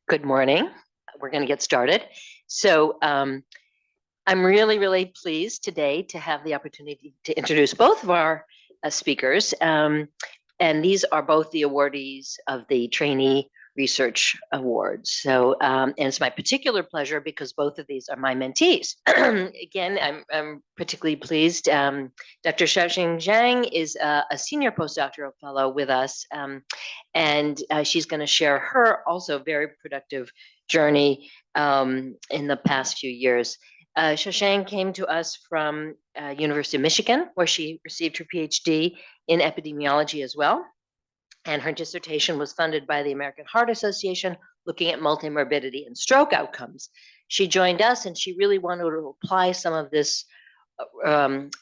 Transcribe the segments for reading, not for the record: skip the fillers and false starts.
Good morning. We're going to get started. So I'm really, really pleased today to have the opportunity to introduce both of our speakers. And these are both the awardees of the Trainee Research Awards. So, and it's my particular pleasure because both of these are my mentees. Again, I'm particularly pleased. Dr. Xiaqing Jiang is a senior postdoctoral fellow with us, and she's going to share her also very productive journey in the past few years. Xiaqing came to us from University of Michigan, where she received her PhD in epidemiology as well. And her dissertation was funded by the American Heart Association, looking at multimorbidity and stroke outcomes. She joined us and she really wanted to apply some of this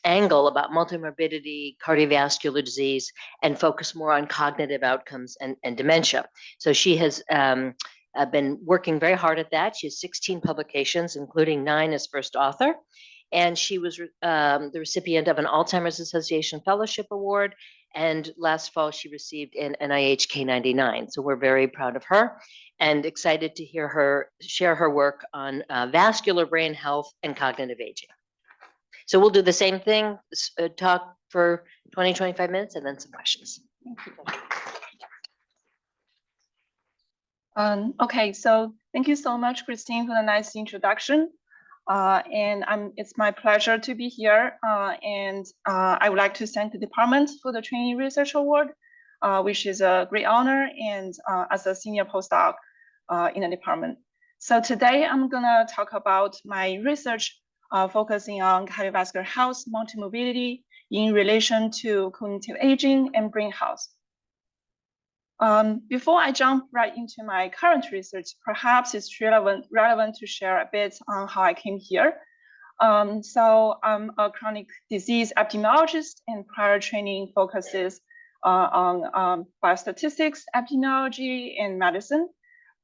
angle about multimorbidity, cardiovascular disease, and focus more on cognitive outcomes and dementia. So she has been working very hard at that. She has 16 publications, including 9 as first author. And she was the recipient of an Alzheimer's Association Fellowship Award. And last fall, she received an NIH K99. So we're very proud of her and excited to hear her share her work on vascular brain health and cognitive aging. So we'll do the same thing, talk for 20, 25 minutes, and then some questions. Okay, so thank you so much, Christine, for the nice introduction. It's my pleasure to be here. I would like to thank the department for the Trainee Research Award, which is a great honor, and as a senior postdoc in the department. So today I'm gonna talk about my research focusing on cardiovascular health, multimorbidity in relation to cognitive aging and brain health. Before I jump right into my current research, perhaps it's relevant to share a bit on how I came here. So I'm a chronic disease epidemiologist, and prior training focuses on biostatistics, epidemiology, and medicine.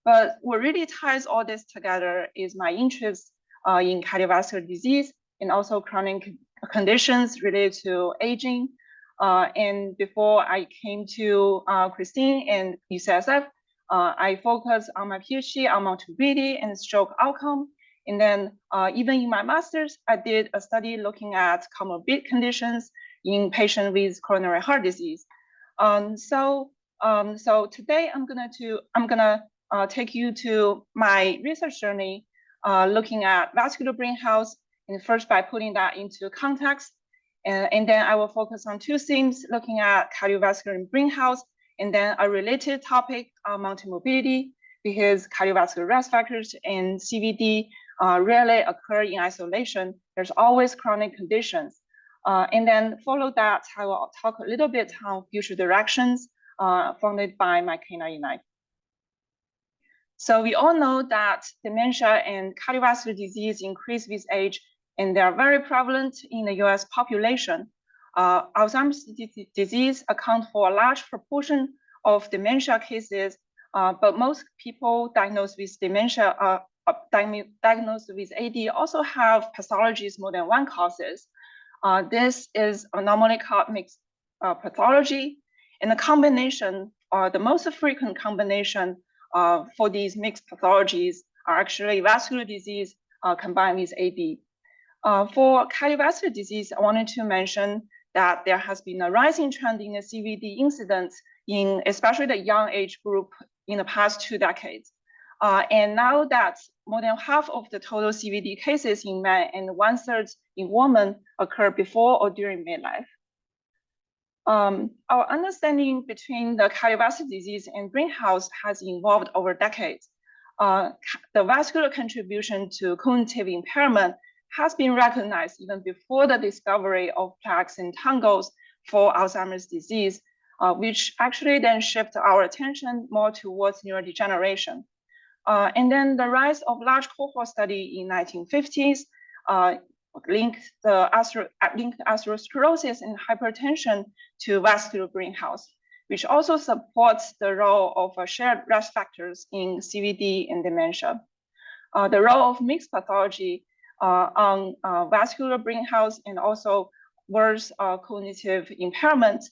But what really ties all this together is my interest in cardiovascular disease and also chronic conditions related to aging. And before I came to Christine and UCSF, I focused on my PhD on multimorbidity and stroke outcome. And then even in my master's, I did a study looking at comorbid conditions in patients with coronary heart disease. So today I'm gonna take you to my research journey, looking at vascular brain health, and first by putting that into context. And then I will focus on 2 themes, looking at cardiovascular and brain health, and then a related topic on multimorbidity, because cardiovascular risk factors and CVD rarely occur in isolation. There's always chronic conditions. And then follow that, I will talk a little bit on future directions funded by my K99. So we all know that dementia and cardiovascular disease increase with age, and they are very prevalent in the US population. Alzheimer's disease accounts for a large proportion of dementia cases, but most people diagnosed with dementia, diagnosed with AD also have pathologies more than 1 causes. This is normally called mixed pathology, and the combination, the most frequent combination for these mixed pathologies are actually vascular disease combined with AD. For cardiovascular disease, I wanted to mention that there has been a rising trend in the CVD incidence in especially the young age group in the past 2 decades. And now that more than half of the total CVD cases in men and 1/3 in women occur before or during midlife. Our understanding between the cardiovascular disease and brain health has evolved over decades. The vascular contribution to cognitive impairment has been recognized even before the discovery of plaques and tangles for Alzheimer's disease, which actually then shift our attention more towards neurodegeneration. And then the rise of large cohort study in 1950s linked atherosclerosis and hypertension to vascular brain health, which also supports the role of shared risk factors in CVD and dementia. The role of mixed pathology on vascular brain health and also worse cognitive impairment,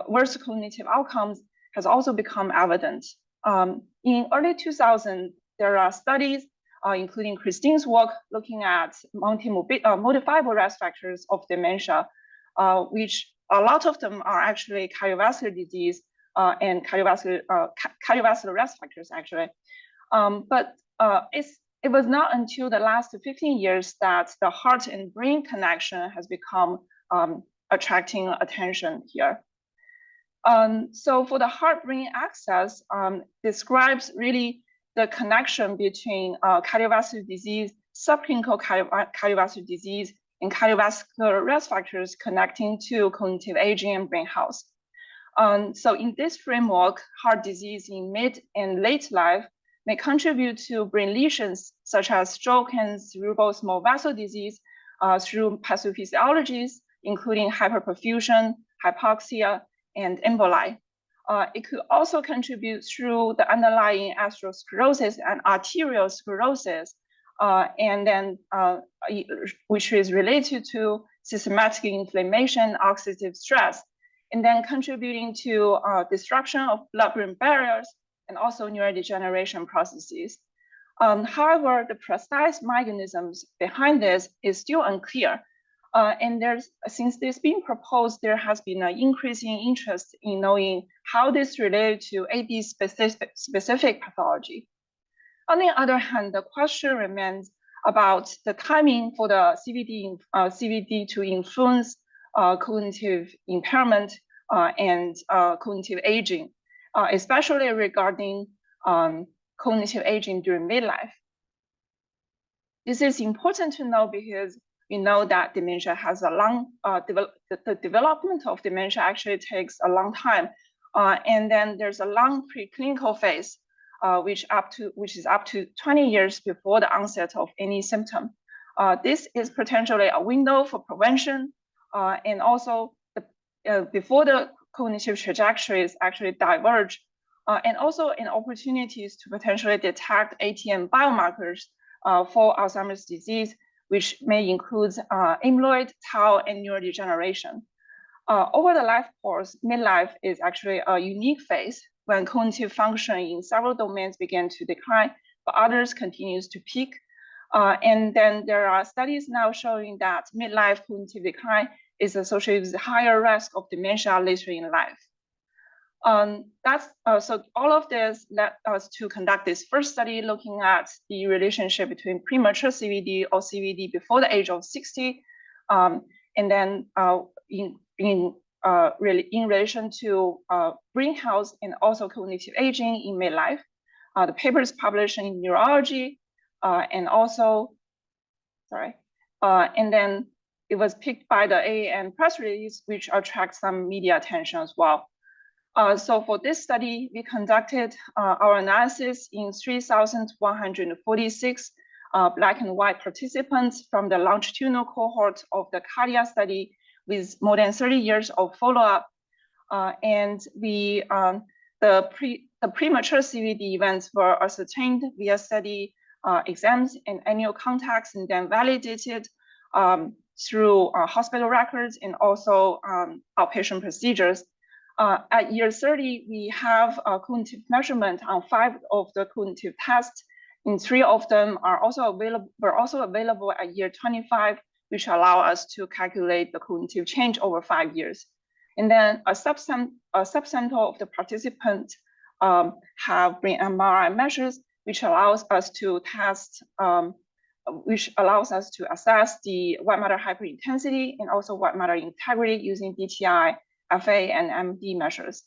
worse cognitive outcomes has also become evident. In early 2000, there are studies, including Christine's work, looking at modifiable risk factors of dementia, which a lot of them are actually cardiovascular disease and cardiovascular risk factors, actually. But it was not until the last 15 years that the heart and brain connection has become attracting attention here. So for the heart-brain axis, describes really the connection between cardiovascular disease, subclinical cardiovascular disease, and cardiovascular risk factors connecting to cognitive aging and brain health. So in this framework, heart disease in mid and late life may contribute to brain lesions such as stroke and cerebral small vessel disease through pathophysiologies, including hyperperfusion, hypoxia, and emboli. It could also contribute through the underlying atherosclerosis and arterial sclerosis, and then which is related to systematic inflammation, oxidative stress, and then contributing to destruction of blood-brain barriers and also neurodegeneration processes. However, the precise mechanisms behind this is still unclear. And since this being proposed, there has been an increasing interest in knowing how this related to AD specific pathology. On the other hand, the question remains about the timing for the CVD to influence cognitive impairment and cognitive aging, especially regarding cognitive aging during midlife. This is important to know because we know that dementia has a long, the development of dementia actually takes a long time. And then there's a long preclinical phase, which is up to 20 years before the onset of any symptom. This is potentially a window for prevention, and also before the cognitive trajectories actually diverge, and also in opportunities to potentially detect ATM biomarkers for Alzheimer's disease, which may include amyloid, tau, and neurodegeneration. Over the life course, midlife is actually a unique phase when cognitive function in several domains begin to decline, but others continues to peak. And then there are studies now showing that midlife cognitive decline is associated with higher risk of dementia later in life. So all of this led us to conduct this first study looking at the relationship between premature CVD or CVD before the age of 60, and then in relation to brain health and also cognitive aging in midlife. The paper is published in Neurology, and also, and then it was picked by the AAN press release, which attracts some media attention as well. So for this study, we conducted our analysis in 3,146 Black and white participants from the longitudinal cohort of the cardiac study with more than 30 years of follow-up. And the premature CVD events were ascertained via study exams and annual contacts, and then validated through hospital records and also outpatient procedures. At year 30, we have a cognitive measurement on 5 of the cognitive tests, and 3 of them are also available at year 25, which allow us to calculate the cognitive change over 5 years. And then a subsample of the participants have brain MRI measures, which allows us to test, assess the white matter hyperintensity and also white matter integrity using DTI, FA, and MD measures.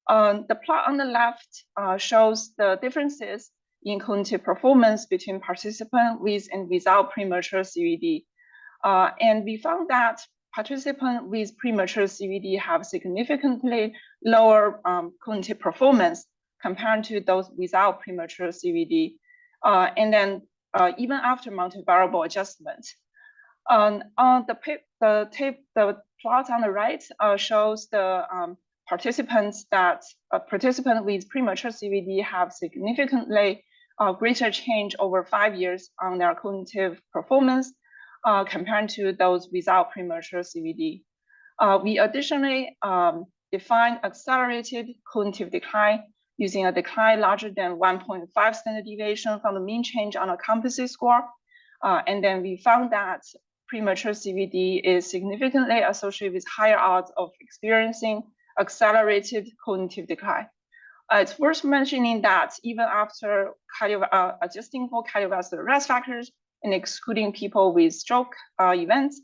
The plot on the left shows the differences in cognitive performance between participants with and without premature CVD. And we found that participants with premature CVD have significantly lower cognitive performance compared to those without premature CVD. And then even after multivariable adjustment. The plot on the right shows the participants that participants with premature CVD have significantly greater change over 5 years on their cognitive performance compared to those without premature CVD. We additionally define accelerated cognitive decline using a decline larger than 1.5 standard deviation from the mean change on a composite score. And then we found that premature CVD is significantly associated with higher odds of experiencing accelerated cognitive decline. It's worth mentioning that even after adjusting for cardiovascular risk factors and excluding people with stroke events,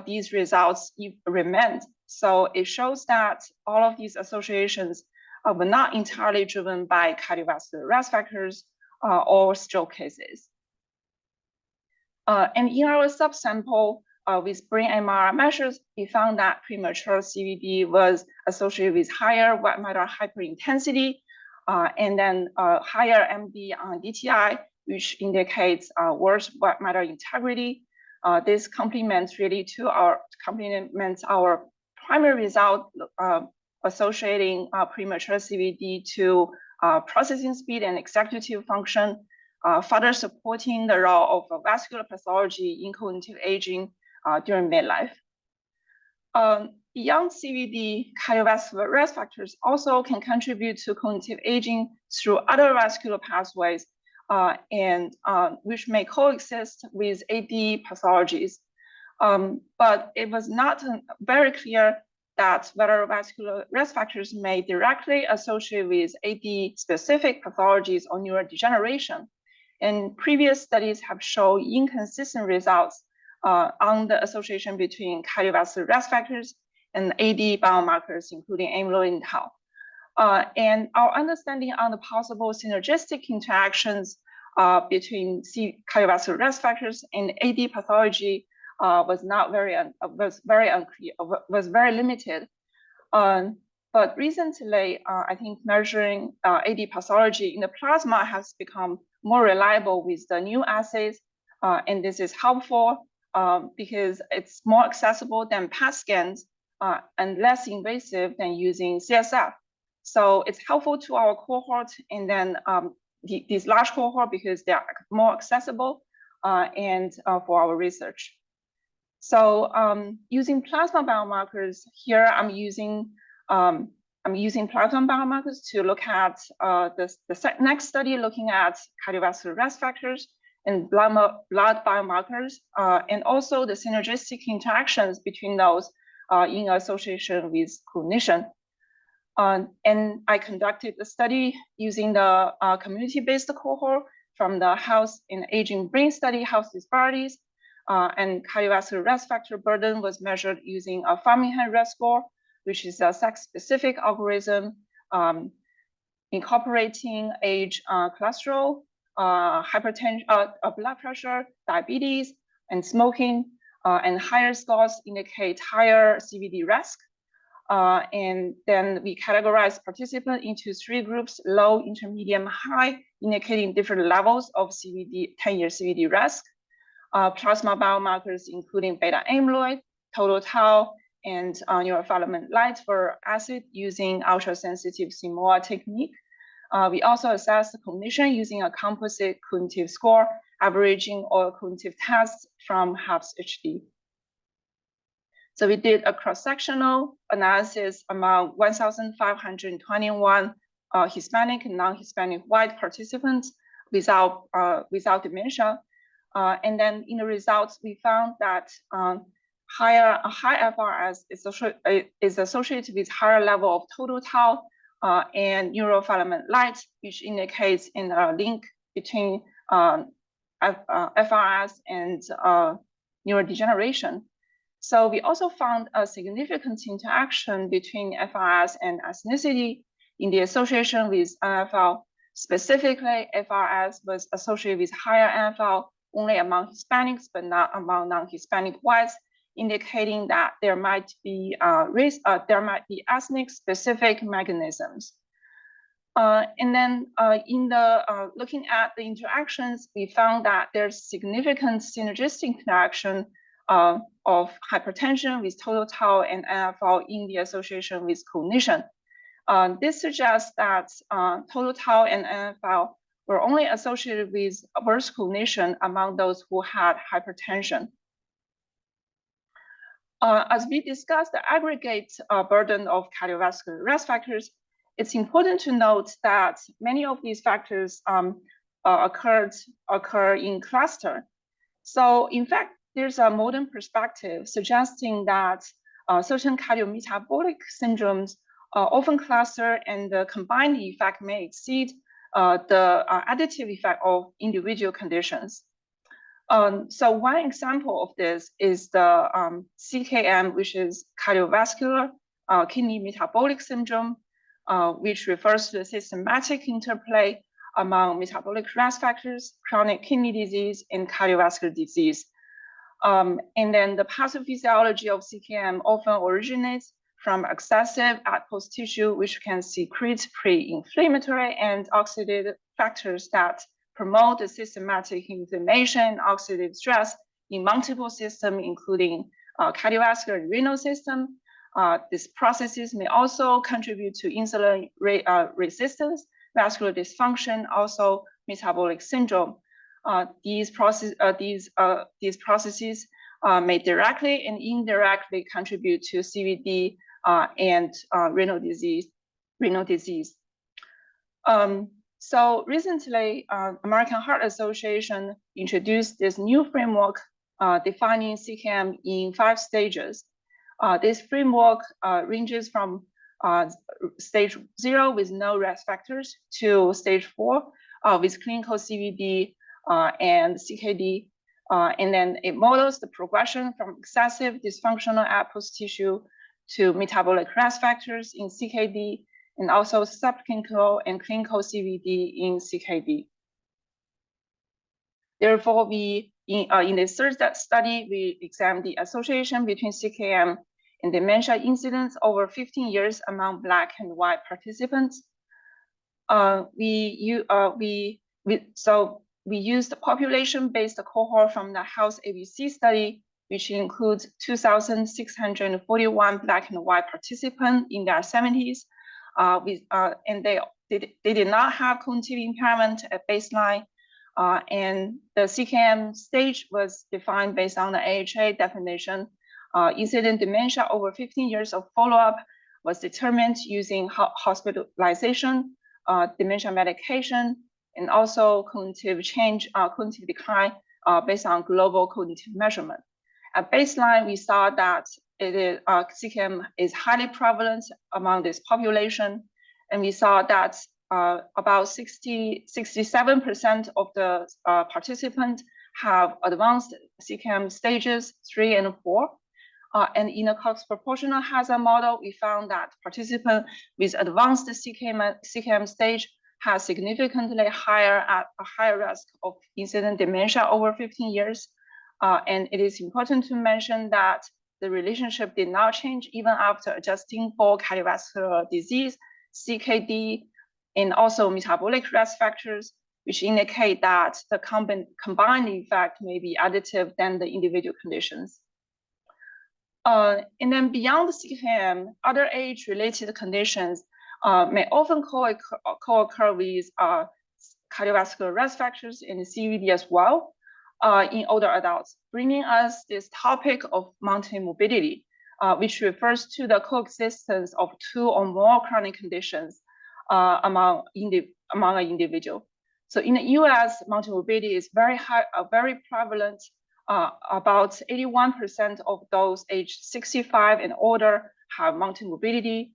these results remained. So it shows that all of these associations were not entirely driven by cardiovascular risk factors or stroke cases. And in our subsample with brain MRI measures, we found that premature CVD was associated with higher white matter hyperintensity and then higher MD on DTI, which indicates worse white matter integrity. This complements our primary result associating premature CVD to processing speed and executive function, further supporting the role of vascular pathology in cognitive aging during midlife. Beyond CVD, cardiovascular risk factors also can contribute to cognitive aging through other vascular pathways, and which may coexist with AD pathologies. But it was not very clear that whether vascular risk factors may directly associate with AD-specific pathologies or neurodegeneration. And previous studies have shown inconsistent results on the association between cardiovascular risk factors and AD biomarkers, including amyloid and tau. And our understanding on the possible synergistic interactions between cardiovascular risk factors and AD pathology was very limited. But recently, I think measuring AD pathology in the plasma has become more reliable with the new assays, and this is helpful because it's more accessible than PET scans and less invasive than using CSF. So it's helpful to our cohort and then these large cohort because they are more accessible and for our research. So using plasma biomarkers here, I'm using plasma biomarkers to look at the next study looking at cardiovascular risk factors and blood biomarkers, and also the synergistic interactions between those in association with cognition. And I conducted the study using the community-based cohort from the Health and Aging Brain Study, Health Disparities, and cardiovascular risk factor burden was measured using a Framingham risk score, which is a sex-specific algorithm incorporating age, cholesterol, hypertension, blood pressure, diabetes, and smoking, and higher scores indicate higher CVD risk. And then we categorize participants into 3 groups: low, intermediate, high, indicating different levels of CVD, 10-year CVD risk. Plasma biomarkers, including beta amyloid, total tau, and neurofilament light were assayed using ultrasensitive Simoa technique. We also assessed the cognition using a composite cognitive score, averaging all cognitive tests from HAPS HD. So we did a cross-sectional analysis among 1,521 Hispanic and non-Hispanic white participants without dementia. And then in the results, we found that high FRS is associated with higher level of total tau and neurofilament light, which indicates in a link between FRS and neurodegeneration. So we also found a significant interaction between FRS and ethnicity in the association with NFL. Specifically, FRS was associated with higher NFL only among Hispanics, but not among non-Hispanic whites, indicating that there might be ethnic specific mechanisms. And then in the looking at the interactions, we found that there's significant synergistic interaction of hypertension with total tau and NFL in the association with cognition. This suggests that total tau and NFL were only associated with worse cognition among those who had hypertension. As we discussed the aggregate burden of cardiovascular risk factors, it's important to note that many of these factors occur in cluster. So in fact, there's a modern perspective suggesting that certain cardiometabolic syndromes often cluster, and the combined effect may exceed the additive effect of individual conditions. So one example of this is the CKM, which is cardiovascular kidney metabolic syndrome, which refers to the systematic interplay among metabolic risk factors, chronic kidney disease, and cardiovascular disease. And then the pathophysiology of CKM often originates from excessive adipose tissue, which can secrete pre-inflammatory and oxidative factors that promote the systematic inflammation and oxidative stress in multiple systems, including cardiovascular and renal system. These processes may also contribute to insulin resistance, vascular dysfunction, also metabolic syndrome. These processes may directly and indirectly contribute to CVD and renal disease. So recently, American Heart Association introduced this new framework defining CKM in 5 stages. This framework ranges from stage 0 with no risk factors to stage 4 with clinical CVD and CKD. And then it models the progression from excessive dysfunctional adipose tissue to metabolic risk factors in CKD, and also subclinical and clinical CVD in CKD. Therefore, in this third study, we examined the association between CKM and dementia incidence over 15 years among Black and white participants. We used the population-based cohort from the Health ABC study, which includes 2,641 Black and white participants in their 70s. And they did not have cognitive impairment at baseline. And the CKM stage was defined based on the AHA definition. Incident dementia over 15 years of follow-up was determined using hospitalization, dementia medication, and also cognitive change, cognitive decline based on global cognitive measurement. At baseline, we saw that CKM is highly prevalent among this population, and we saw that about 67% of the participants have advanced CKM stages 3 and 4. And in a Cox proportional hazard model, we found that participants with advanced CKM stage has significantly a higher risk of incident dementia over 15 years. And it is important to mention that the relationship did not change even after adjusting for cardiovascular disease, CKD, and also metabolic risk factors, which indicate that the combined effect may be additive than the individual conditions. And then beyond the CKM, other age-related conditions may often co-occur with cardiovascular risk factors and CVD as well in older adults, bringing us this topic of multimorbidity, which refers to the coexistence of 2 or more chronic conditions among an individual. So in the US, multimorbidity is very prevalent. About 81% of those aged 65 and older have multimorbidity.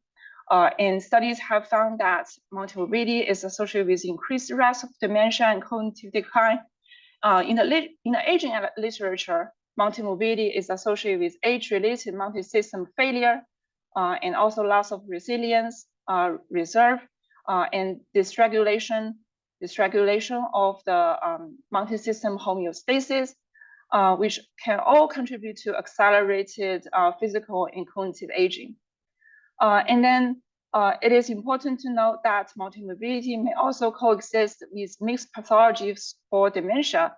And studies have found that multimorbidity is associated with increased risk of dementia and cognitive decline. In the aging literature, multimorbidity is associated with age-related multi-system failure and also loss of resilience, reserve, and dysregulation of the multi-system homeostasis, which can all contribute to accelerated physical and cognitive aging. And then it is important to note that multimorbidity may also coexist with mixed pathologies for dementia.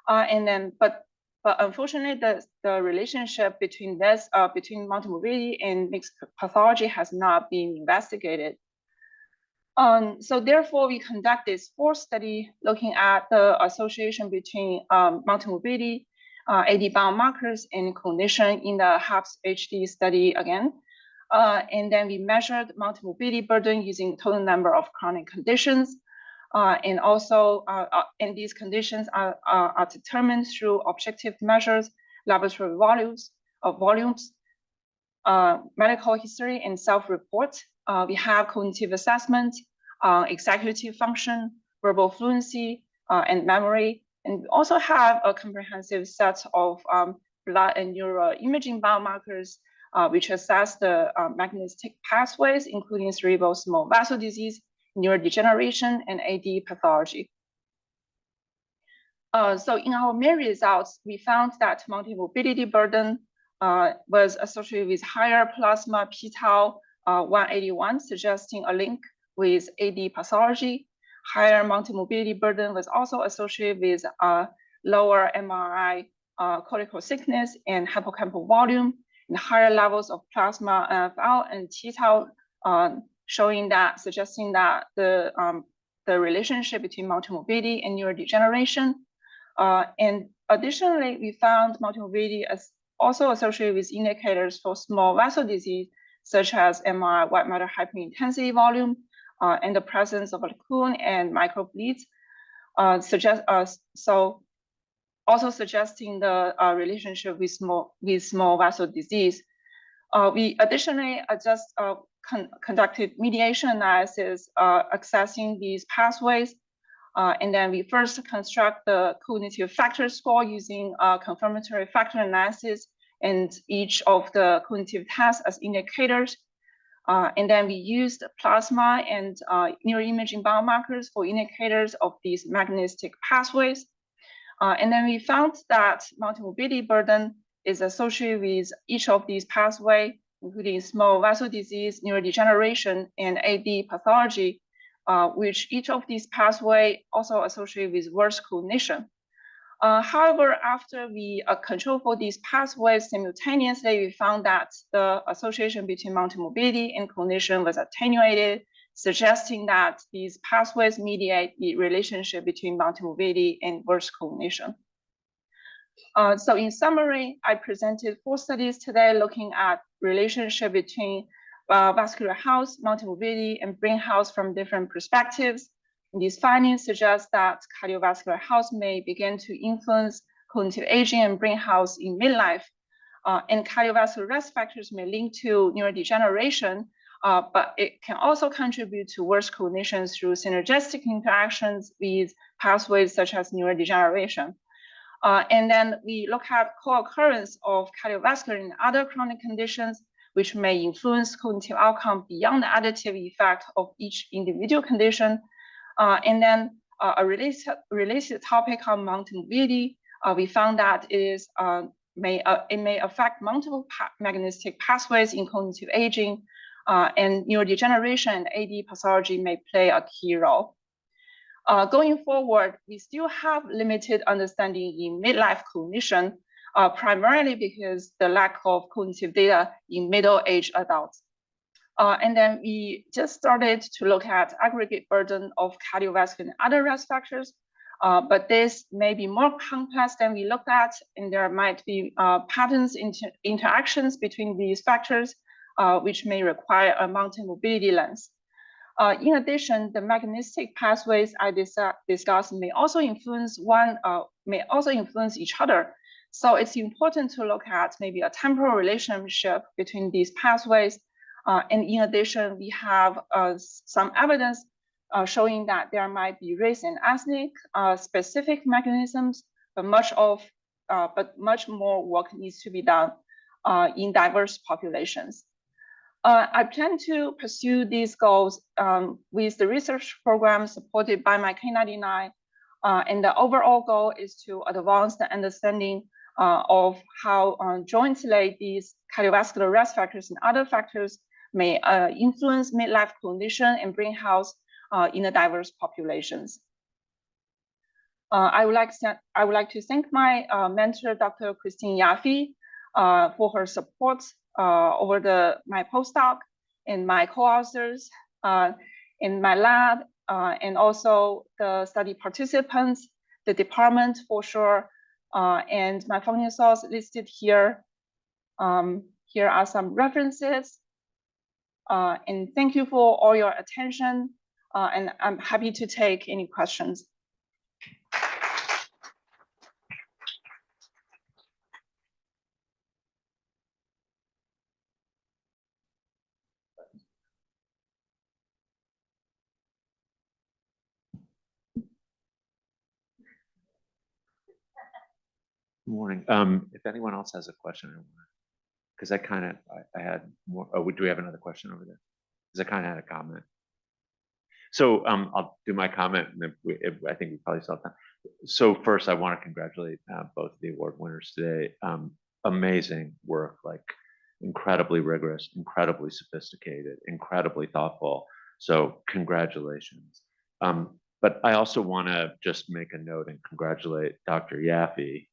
But unfortunately, the relationship between between multimorbidity and mixed pathology has not been investigated. So therefore, we conduct this 4th study looking at the association between multimorbidity, AD biomarkers, and cognition in the HAPS-HD study again. And then we measured multimorbidity burden using total number of chronic conditions. And also, and these conditions are determined through objective measures, laboratory volumes, medical history, and self-report. We have cognitive assessment, executive function, verbal fluency, and memory. And we also have a comprehensive set of blood and neuroimaging biomarkers, which assess the mechanistic pathways, including cerebral small vessel disease, neurodegeneration, and AD pathology. So in our main results, we found that multimorbidity burden was associated with higher plasma p-tau 181, suggesting a link with AD pathology. Higher multimorbidity burden was also associated with lower MRI cortical thickness and hippocampal volume, and higher levels of plasma NfL and t-tau, suggesting that the relationship between multimorbidity and neurodegeneration. And additionally, we found multimorbidity as also associated with indicators for small vessel disease, such as MRI white matter hyperintensity volume, and the presence of lacunae and microbleeds, also suggesting the relationship with small vessel disease. We additionally conducted mediation analysis accessing these pathways. And then we first construct the cognitive factor score using confirmatory factor analysis and each of the cognitive tests as indicators. And then we used plasma and neuroimaging biomarkers for indicators of these mechanistic pathways. And then we found that multimorbidity burden is associated with each of these pathways, including small vessel disease, neurodegeneration, and AD pathology, which each of these pathways also associated with worse cognition. However, after we control for these pathways simultaneously, we found that the association between multimorbidity and cognition was attenuated, suggesting that these pathways mediate the relationship between multimorbidity and worse cognition. So in summary, I presented 4 studies today looking at relationship between vascular health, multimorbidity, and brain health from different perspectives. And these findings suggest that cardiovascular health may begin to influence cognitive aging and brain health in midlife. And cardiovascular risk factors may link to neurodegeneration, but it can also contribute to worse cognition through synergistic interactions with pathways such as neurodegeneration. And then we look at co-occurrence of cardiovascular and other chronic conditions, which may influence cognitive outcome beyond the additive effect of each individual condition. And then a related topic on multimorbidity, we found that it may affect multiple mechanistic pathways in cognitive aging, and neurodegeneration and AD pathology may play a key role. Going forward, we still have limited understanding in midlife cognition, primarily because the lack of cognitive data in middle-aged adults. And then we just started to look at aggregate burden of cardiovascular and other risk factors, but this may be more complex than we looked at, and there might be patterns interactions between these factors, which may require a multimorbidity lens. In addition, the mechanistic pathways I discussed may also influence each other. So it's important to look at maybe a temporal relationship between these pathways. And in addition, we have some evidence showing that there might be race and ethnic specific mechanisms, but much more work needs to be done in diverse populations. I plan to pursue these goals with the research program supported by my K99, and the overall goal is to advance the understanding of how jointly these cardiovascular risk factors and other factors may influence midlife cognition and brain health in the diverse populations. I would like to thank my mentor, Dr. Christine Yaffe, for her support over my postdoc and my co-authors in my lab, and also the study participants, the department for sure, and my funding source listed here. Here are some references. And thank you for all your attention. And I'm happy to take any questions. Good morning. If anyone else has a question, because I had more. Oh, do we have another question over there? Because I kind of had a comment. So I'll do my comment, and then I think we probably saw that. So first, I want to congratulate both of the award winners today. Amazing work, like incredibly rigorous, incredibly sophisticated, incredibly thoughtful. So congratulations. But I also want to just make a note and congratulate Dr. Yaffe.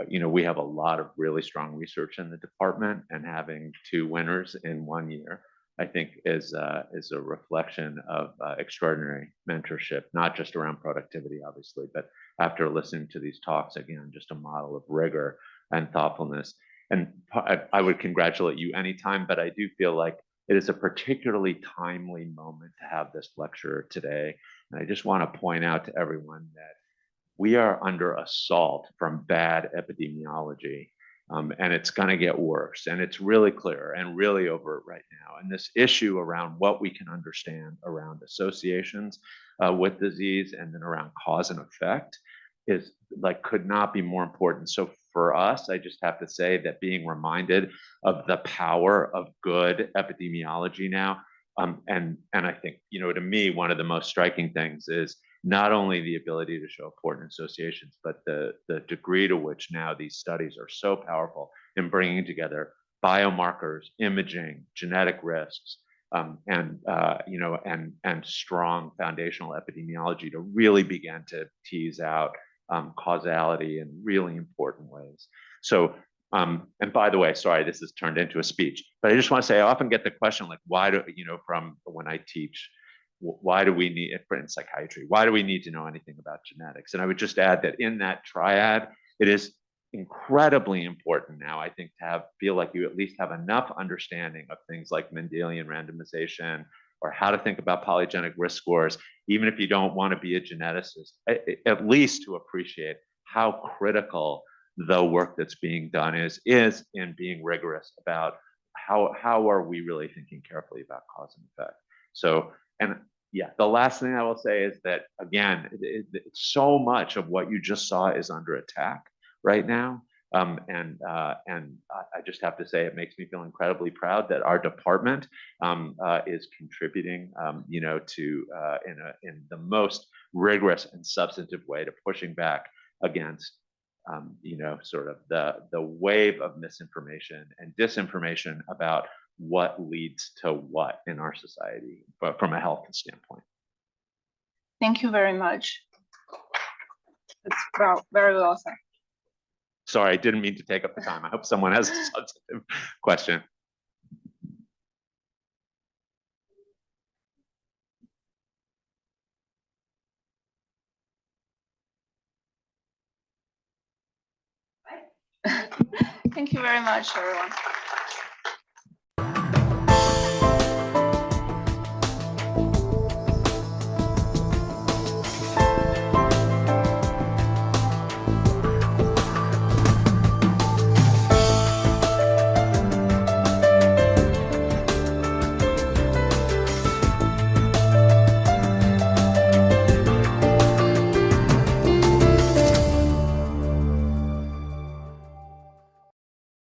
You know, we have a lot of really strong research in the department, and having 2 winners in 1 year, I think is a reflection of extraordinary mentorship, not just around productivity, obviously, but after listening to these talks, again, just a model of rigor and thoughtfulness. And I would congratulate you anytime, but I do feel like it is a particularly timely moment to have this lecture today. And I just want to point out to everyone that we are under assault from bad epidemiology, and it's going to get worse. And it's really clear and really overt right now. And this issue around what we can understand around associations with disease and then around cause and effect is like could not be more important. So for us, I just have to say that being reminded of the power of good epidemiology now, and I think, you know, to me, one of the most striking things is not only the ability to show important associations, but the degree to which now these studies are so powerful in bringing together biomarkers, imaging, genetic risks, and strong foundational epidemiology to really begin to tease out causality in really important ways. So, and by the way, sorry, this has turned into a speech, but I just want to say I often get the question like, why do, you know, from when I teach, why do we need, in psychiatry, why do we need to know anything about genetics? And I would just add that in that triad, it is incredibly important now, I think, to feel like you at least have enough understanding of things like Mendelian randomization or how to think about polygenic risk scores, even if you don't want to be a geneticist, at least to appreciate how critical the work that's being done is in being rigorous about how are we really thinking carefully about cause and effect. So, and yeah, the last thing I will say is that, again, so much of what you just saw is under attack right now. And I just have to say, it makes me feel incredibly proud that our department is contributing, you know, to in the most rigorous and substantive way to pushing back against, you know, sort of the wave of misinformation and disinformation about what leads to what in our society, but from a health standpoint. Thank you very much. It's very well said. Sorry, I didn't mean to take up the time. I hope someone has a substantive question. Thank you very much, everyone.